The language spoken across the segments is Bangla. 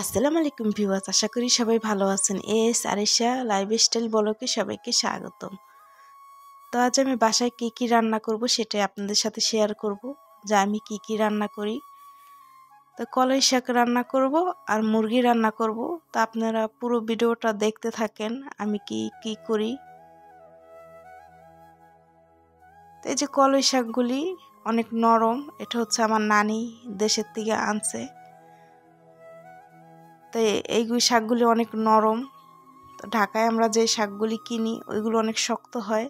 আসসালামু আলাইকুম ভিউয়ার্স, আশা করি সবাই ভালো আছেন। আরিশা লাইফস্টাইল ব্লগে সবাইকে স্বাগতম। তো আজ আমি বাসায় কি রান্না করব সেটাই আপনাদের সাথে শেয়ার করব, যে আমি কি রান্না করি। তো কলাই শাক রান্না করব আর মুরগি রান্না করব। তো আপনারা পুরো ভিডিওটা দেখতে থাকেন আমি কি করি। তো এই যে কলাই শাকগুলি অনেক নরম, এটা হচ্ছে আমার নানি দেশের থেকে আনছে। তো এইগুলি শাকগুলি অনেক নরম। তো ঢাকায় আমরা যে শাকগুলি কিনি ওইগুলো অনেক শক্ত হয়,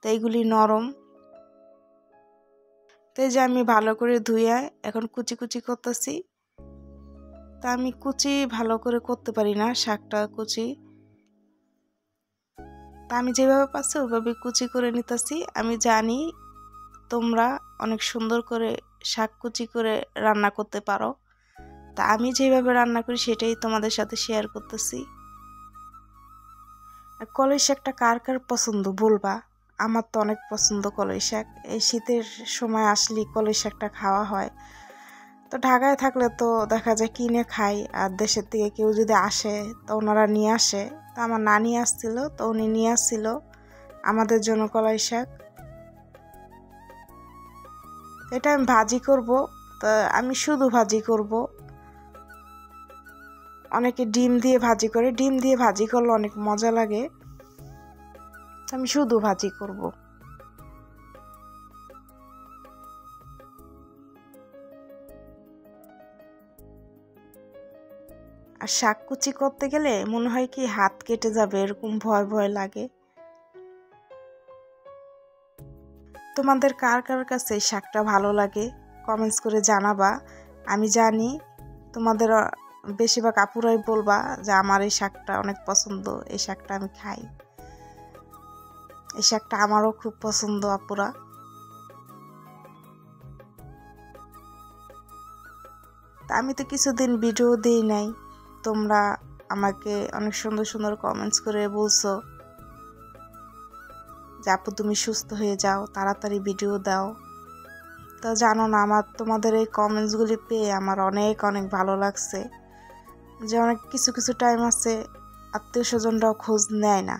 তো এইগুলি নরম। তো এই যে আমি ভালো করে ধুয়ে এখন কুচি কুচি করতেছি। তা আমি কুচি ভালো করে করতে পারি না, শাকটা কুচি। তা আমি যেভাবে পাচ্ছি ওইভাবে কুচি করে নিতেছি। আমি জানি তোমরা অনেক সুন্দর করে শাক কুচি করে রান্না করতে পারো, তা আমি যেভাবে রান্না করি সেটাই তোমাদের সাথে শেয়ার করতেছি। আর কলই শাকটা কার কার পছন্দ বলবা। আমার তো অনেক পছন্দ কলই শাক। এই শীতের সময় আসলে কলই শাকটা খাওয়া হয়। তো ঢাকায় থাকলে তো দেখা যায় কিনে খাই, আর দেশের থেকে কেউ যদি আসে তো ওনারা নিয়ে আসে। তো আমার নানি আসছিল, তো উনি নিয়ে আসছিল আমাদের জন্য কলাই শাক। এটা আমি ভাজি করব। তো আমি শুধু ভাজি করব। অনেকে ডিম দিয়ে ভাজি করে, ডিম দিয়ে ভাজি করলে অনেক মজা লাগে। আমি শুধু ভাজি করব। আর শাক কুচি করতে গেলে মনে হয় কি হাত কেটে যাবে, এরকম ভয় ভয় লাগে। তোমাদের কার কার কাছে এই শাকটা ভালো লাগে কমেন্টস করে জানাবা। আমি জানি তোমাদের বেশিরভাগ আপুরাই বলবা যে আমার এই শাকটা অনেক পছন্দ, এই শাকটা আমি খাই। এই শাকটা আমারও খুব পছন্দ আপুরা। তা আমি তো কিছুদিন ভিডিও দিই নাই, তোমরা আমাকে অনেক সুন্দর সুন্দর কমেন্টস করে বলছো যে আপু তুমি সুস্থ হয়ে যাও, তাড়াতাড়ি ভিডিও দাও। তো জানো না, আমার তোমাদের এই কমেন্টসগুলি পেয়ে আমার অনেক অনেক ভালো লাগছে। যে অনেক কিছু কিছু টাইম আছে আত্মীয় স্বজনরাও খোঁজ নেয় না,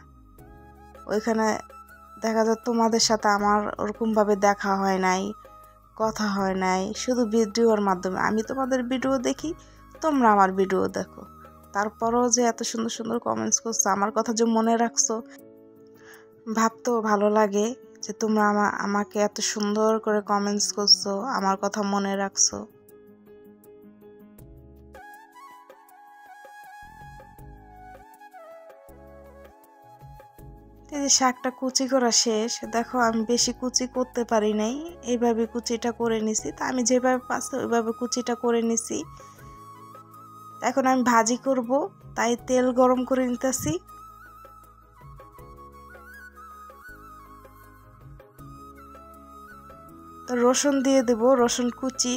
ওইখানে দেখা যায় তোমাদের সাথে আমার ওরকমভাবে দেখা হয় নাই, কথা হয় নাই, শুধু ভিডিওর মাধ্যমে। আমি তোমাদের ভিডিও দেখি, তোমরা আমার ভিডিও দেখো, তারপরও যে এত সুন্দর সুন্দর কমেন্টস করছো, আমার কথা যে মনে রাখছো, ভাবতেও ভালো লাগে যে তোমরা আমাকে এত সুন্দর করে কমেন্টস করছো, আমার কথা মনে রাখছো। এই যে শাকটা কুচি করা শেষ, দেখো আমি বেশি কুচি করতে পারি নাই, এইভাবে কুচিটা করে নিছি। তা আমি যেভাবে পাচ্ছি ওইভাবে কুচিটা করে নিছি। এখন আমি ভাজি করব, তাই তেল গরম করে নিতেছি। তো রসুন দিয়ে দেব, রসুন কুচি,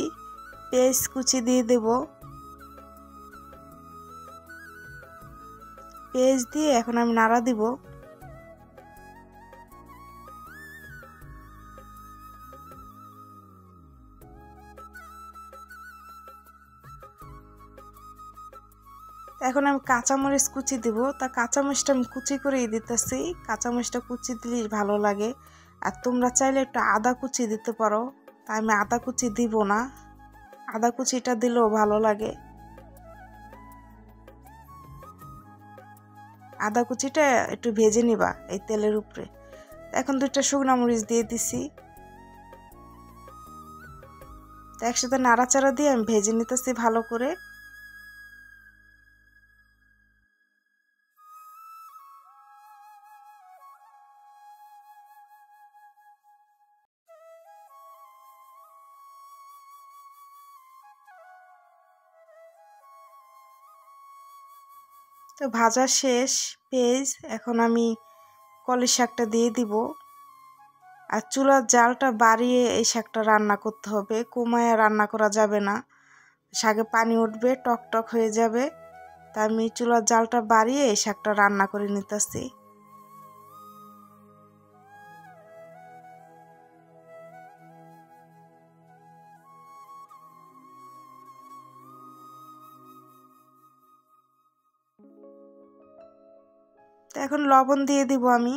পেঁয়াজ কুচি দিয়ে দেব। পেঁয়াজ দিয়ে এখন আমি নাড়া দিব। এখন আমি কাঁচামরিচ কুচি দিব। তা কাঁচামরিচটা আমি কুচি করেই দিতেছি, কাঁচামরিচটা কুচি দিলে ভালো লাগে। আর তোমরা চাইলে একটু আদা কুচি দিতে পারো, তা আমি আদা কুচি দিব না, আদা কুচিটা দিলেও ভালো লাগে। আদা কুচিটা একটু ভেজে নিবা এই তেলের উপরে। এখন 2টা শুকনো মরিচ দিয়ে দিছি। একসাথে নাড়াচাড়া দিয়ে আমি ভেজে নিতেছি ভালো করে। তো ভাজা শেষ পেঁয়াজ, এখন আমি কলের শাকটা দিয়ে দিব। আর চুলার জালটা বাড়িয়ে এই শাকটা রান্না করতে হবে, কমায় রান্না করা যাবে না, শাকে পানি উঠবে, টক টক হয়ে যাবে। তা আমি চুলার জালটা বাড়িয়ে এই শাকটা রান্না করে নিতেছি। তো এখন লবণ দিয়ে দিব আমি।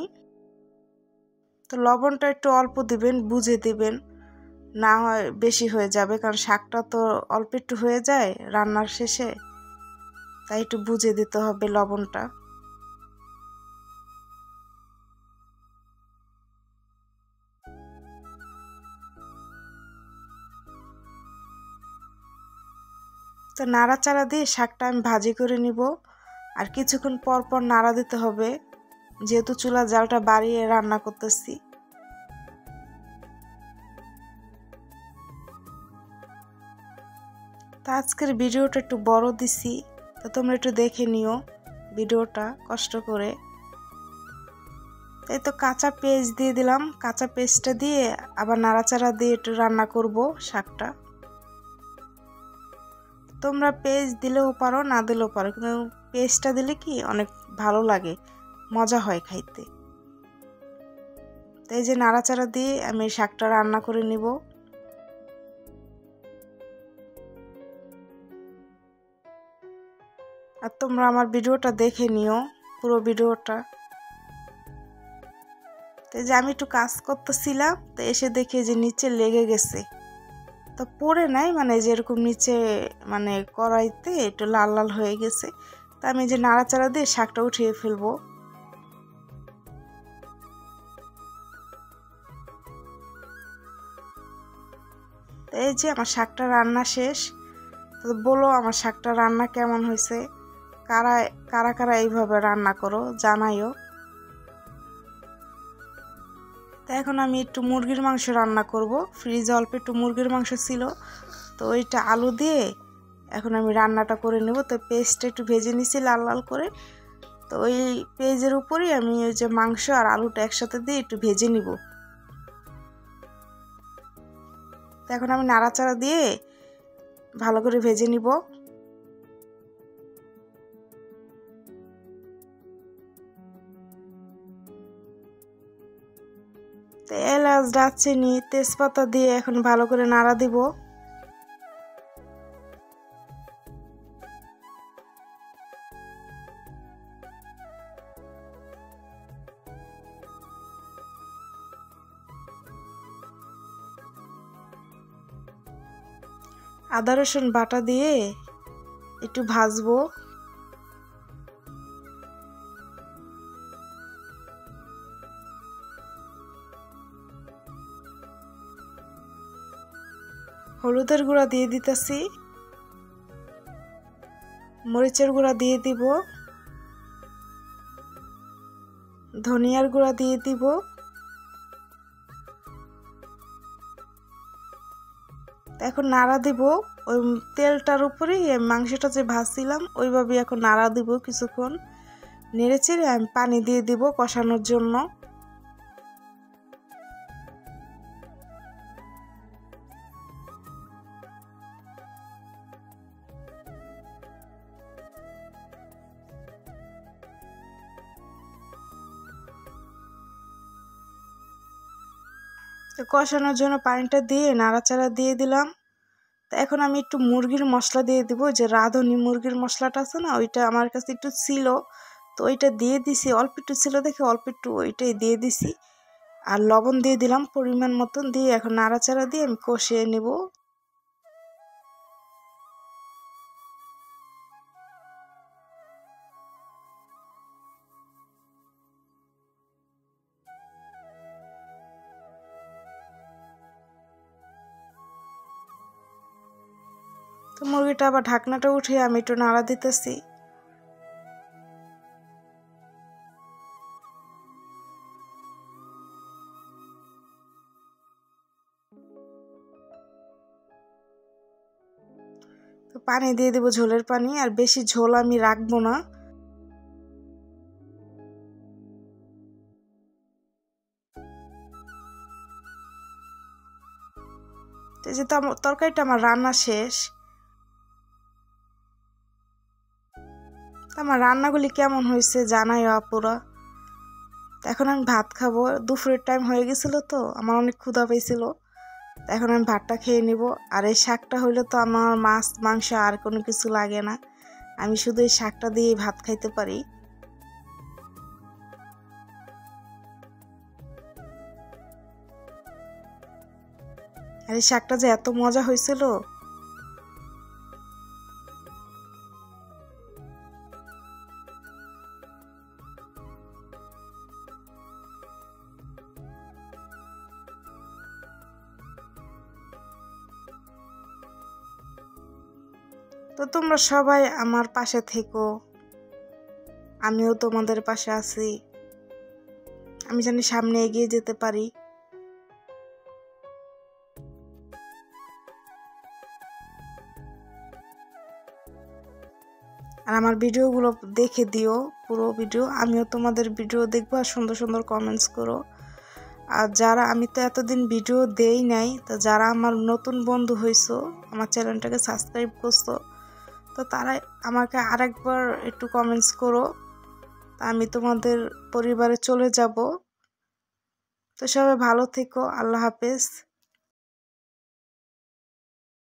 তো লবণটা একটু অল্প দিবেন, বুঝে দিবেন, না হয় বেশি হয়ে যাবে, কারণ শাকটা তো অল্প একটু হয়ে যায় রান্নার শেষে, তাই একটু বুঝে দিতে হবে লবণটা। তো নাড়াচাড়া দিয়ে শাকটা আমি ভাজি করে নিব। আর কিছুক্ষণ পর পর নাড়া দিতে হবে, যেহেতু চুলার জালটা বাড়িয়ে রান্না করতেছি। তা আজকের ভিডিওটা একটু বড় দিছি, তো তোমরা একটু দেখে নিও ভিডিওটা কষ্ট করে। তাই তো কাঁচা পেঁয়াজ দিয়ে দিলাম, কাঁচা পেঁয়াজটা দিয়ে আবার নাড়াচাড়া দিয়ে একটু রান্না করব শাকটা। তোমরা পেঁয়াজ দিলেও পারো, না দিলেও পারো, কিন্তু পেঁয়াজটা দিলে কি অনেক ভালো লাগে, মজা হয় খাইতে। তাই যে নাড়াচাড়া দিয়ে আমি শাকটা রান্না করে নিব। আর তোমরা আমার ভিডিওটা দেখে নিও, পুরো ভিডিওটা। তাই যে আমি একটু কাজ করতেছিলাম, তো এসে দেখি যে নিচে লেগে গেছে। তো পড়ে নাই, মানে যেরকম নিচে মানে কড়াইতে একটু লাল লাল হয়ে গেছে। তা আমি যে নাড়াচাড়া দিয়ে শাকটা উঠিয়ে ফেলবো। তো এই যে আমার শাকটা রান্না শেষ। তো বলো আমার শাকটা রান্না কেমন হয়েছে, কারা কারা কারা এইভাবে রান্না করো জানাইও। তো এখন আমি একটু মুরগির মাংস রান্না করব। ফ্রিজে অল্প একটু মুরগির মাংস ছিল, তো ওইটা আলু দিয়ে এখন আমি রান্নাটা করে নেব। তো পেস্টটা একটু ভেজে নিছি লাল লাল করে। তো ওই পেঁয়াজের উপরেই আমি ওই যে মাংস আর আলুটা একসাথে দিয়ে একটু ভেজে নিব। তো এখন আমি নাড়াচাড়া দিয়ে ভালো করে ভেজে নিব। তো এলাচ, দারচিনি, তেজপাতা দিয়ে এখন ভালো করে নাড়া দিব। আদা রসুন বাটা দিয়ে একটু ভাজবো। হলুদের গুঁড়া দিয়ে দিতেছি, মরিচের গুঁড়া দিয়ে দিব, ধনিয়ার গুঁড়া দিয়ে দিব। এখন নাড়া দিব। ওই তেলটার উপরেই মাংসটা যে ভাজছিলাম ওইভাবে এখন নাড়া দিব কিছুক্ষণ, নেড়ে চেড়ে আমি পানি দিয়ে দিব কষানোর জন্য। কষানোর জন্য পানিটা দিয়ে নাড়াচাড়া দিয়ে দিলাম। তো এখন আমি একটু মুরগির মশলা দিয়ে দিব, যে রাঁধুনি মুরগির মশলাটা আছে না, ওইটা আমার কাছে একটু ছিল, তো ওইটা দিয়ে দিছি। অল্প একটু ছিল দেখে অল্প একটু ওইটাই দিয়ে দিছি। আর লবণ দিয়ে দিলাম পরিমাণ মতন, দিয়ে এখন নাড়াচাড়া দিয়ে আমি কষিয়ে নেব। তো মুরগিটা আবার ঢাকনাটা উঠিয়ে আমি একটু নাড়া দিতেছি। তো পানি দিয়ে দেবো, ঝোলের পানি, আর বেশি ঝোল আমি রাখবো না। যে তরকারিটা আমার রান্না শেষ। আমার রান্নাগুলি কেমন হয়েছে জানাইও আপুরা। এখন আমি ভাত খাবো, দুপুরের টাইম হয়ে গেছিল, তো আমার অনেক ক্ষুধা পেয়েছিল। এখন আমি ভাতটা খেয়ে নিব। আর এই শাকটা হইলে তো আমার মাছ মাংস আর কোনো কিছু লাগে না, আমি শুধু এই শাকটা দিয়ে ভাত খাইতে পারি। আর এই শাকটা যে এত মজা হয়েছিল। তো তোমরা সবাই আমার পাশে থেকো, আমিও তোমাদের পাশে আছি। আমি জানি সামনে এগিয়ে যেতে পারি। আর আমার ভিডিওগুলো দেখে দিও, পুরো ভিডিও। আমিও তোমাদের ভিডিও দেখবো আর সুন্দর সুন্দর কমেন্টস করো। আর যারা, আমি তো এতদিন ভিডিও দেই নাই, তো যারা আমার নতুন বন্ধু হইছো, আমার চ্যানেলটাকে সাবস্ক্রাইব করছো, তো তারা আমাকে আরেকবার একটু কমেন্টস করো, আমি তোমাদের পরিবারে চলে যাব। তো সবাই ভালো থেকো, আল্লাহ হাফেজ।